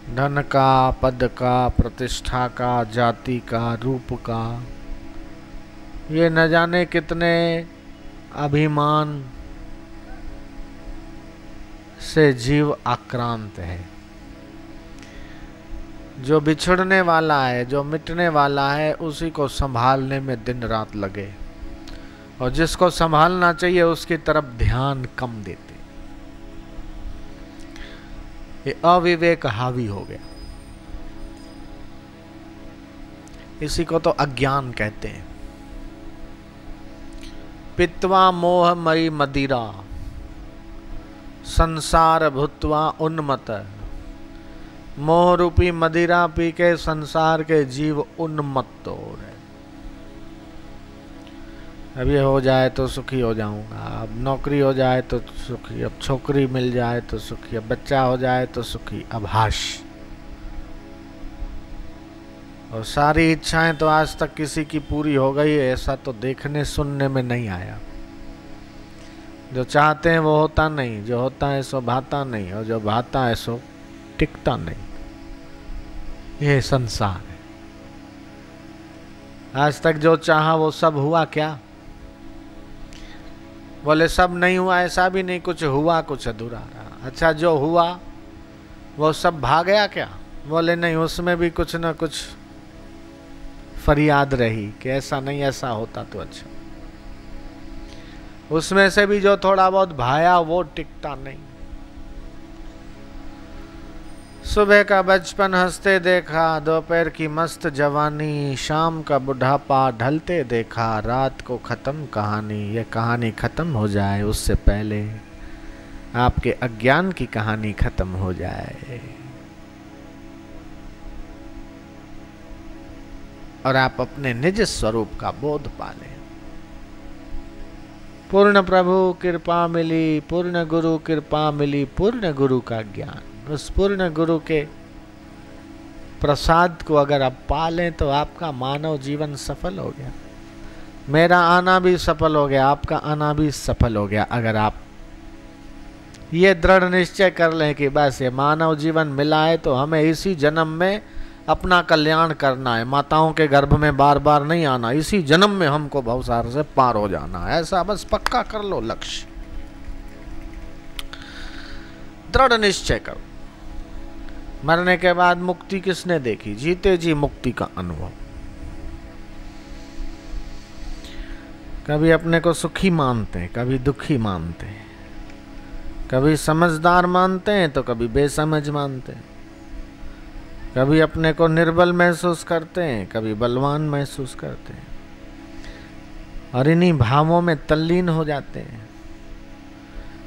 धन का, पद का, प्रतिष्ठा का, जाति का, रूप का, ये न जाने कितने अभिमान से जीव आक्रांत है। जो बिछड़ने वाला है, जो मिटने वाला है, उसी को संभालने में दिन रात लगे, और जिसको संभालना चाहिए उसकी तरफ ध्यान कम देते। ये अविवेक हावी हो गया। इसी को तो अज्ञान कहते हैं। पित्वा मोहमयी मदिरा संसार भूत्वा उन्मत्त। मोह रूपी मदिरा पी के संसार के जीव उन्मत्त हो रहे। अब ये हो जाए तो सुखी हो जाऊंगा, अब नौकरी हो जाए तो सुखी, अब छोकरी मिल जाए तो सुखी, अब बच्चा हो जाए तो सुखी, आभास। और सारी इच्छाएं तो आज तक किसी की पूरी हो गई है, ऐसा तो देखने सुनने में नहीं आया। जो चाहते हैं वो होता नहीं, जो होता है सो भाता नहीं, और जो भाता है सो टिकता नहीं। ये संसार है। आज तक जो चाहा वो सब हुआ क्या? बोले सब नहीं हुआ, ऐसा भी नहीं, कुछ हुआ, कुछ अधूरा रहा। अच्छा, जो हुआ वो सब भाग गया क्या? बोले नहीं, उसमें भी कुछ ना कुछ फरियाद रही कि ऐसा नहीं, ऐसा होता तो अच्छा। उसमें से भी जो थोड़ा बहुत भाया वो टिकता नहीं। सुबह का बचपन हंसते देखा, दोपहर की मस्त जवानी, शाम का बुढ़ापा ढलते देखा, रात को खत्म कहानी। ये कहानी खत्म हो जाए उससे पहले आपके अज्ञान की कहानी खत्म हो जाए और आप अपने निज स्वरूप का बोध पालें। पूर्ण प्रभु कृपा मिली, पूर्ण गुरु कृपा मिली, पूर्ण गुरु का ज्ञान। उस पूर्ण गुरु के प्रसाद को अगर आप पालें तो आपका मानव जीवन सफल हो गया। मेरा आना भी सफल हो गया, आपका आना भी सफल हो गया। अगर आप ये दृढ़ निश्चय कर लें कि बस ये मानव जीवन मिला है तो हमें इसी जन्म में अपना कल्याण करना है, माताओं के गर्भ में बार बार नहीं आना, इसी जन्म में हमको भवसागर से पार हो जाना है, ऐसा बस पक्का कर लो लक्ष्य। दृढ़ निश्चय करो। मरने के बाद मुक्ति किसने देखी? जीते जी मुक्ति का अनुभव। कभी अपने को सुखी मानते हैं, कभी दुखी मानते हैं, कभी समझदार मानते हैं तो कभी बेसमझ मानते हैं, कभी अपने को निर्बल महसूस करते हैं, कभी बलवान महसूस करते हैं, और इन्हीं भावों में तल्लीन हो जाते हैं।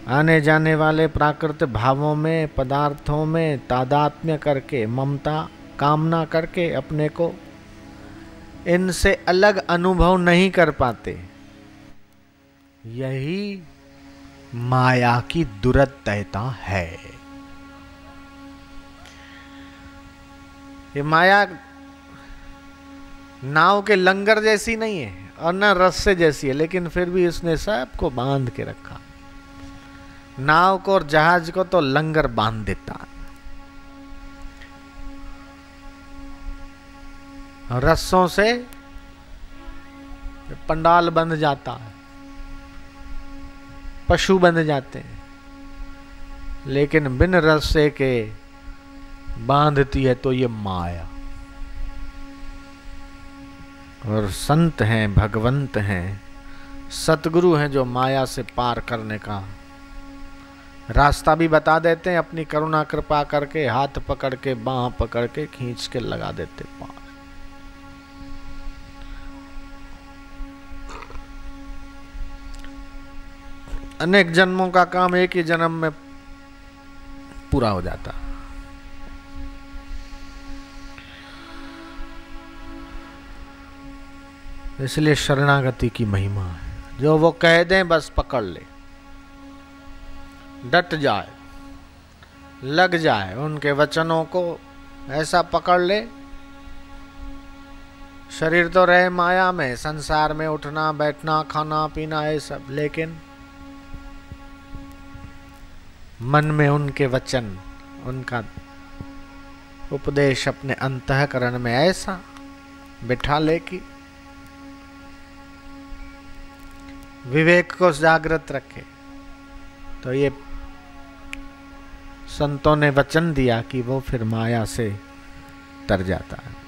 आने जाने वाले प्राकृत भावों में, पदार्थों में तादात्म्य करके, ममता कामना करके अपने को इनसे अलग अनुभव नहीं कर पाते। यही माया की दुरत्यता है। ये माया नाव के लंगर जैसी नहीं है और न रस्से जैसी है, लेकिन फिर भी इसने सबको बांध के रखा। नाव को और जहाज को तो लंगर बांध देता है, रस्सों से पंडाल बंध जाता है, पशु बंध जाते हैं, लेकिन बिन रस्से के बांधती है तो ये माया। और संत हैं, भगवंत हैं, सतगुरु हैं जो माया से पार करने का रास्ता भी बता देते हैं। अपनी करुणा कृपा करके हाथ पकड़ के, बांह पकड़ के खींच के लगा देते पार। अनेक जन्मों का काम एक ही जन्म में पूरा हो जाता। इसलिए शरणागति की महिमा है। जो वो कह दें बस पकड़ ले, डट जाए, लग जाए उनके वचनों को, ऐसा पकड़ ले। शरीर तो रहे माया में, संसार में उठना बैठना खाना पीना ये सब, लेकिन मन में उनके वचन, उनका उपदेश अपने अंतःकरण में ऐसा बिठा ले कि विवेक को जागृत रखे। तो ये संतों ने वचन दिया कि वो फिर माया से तर जाता है।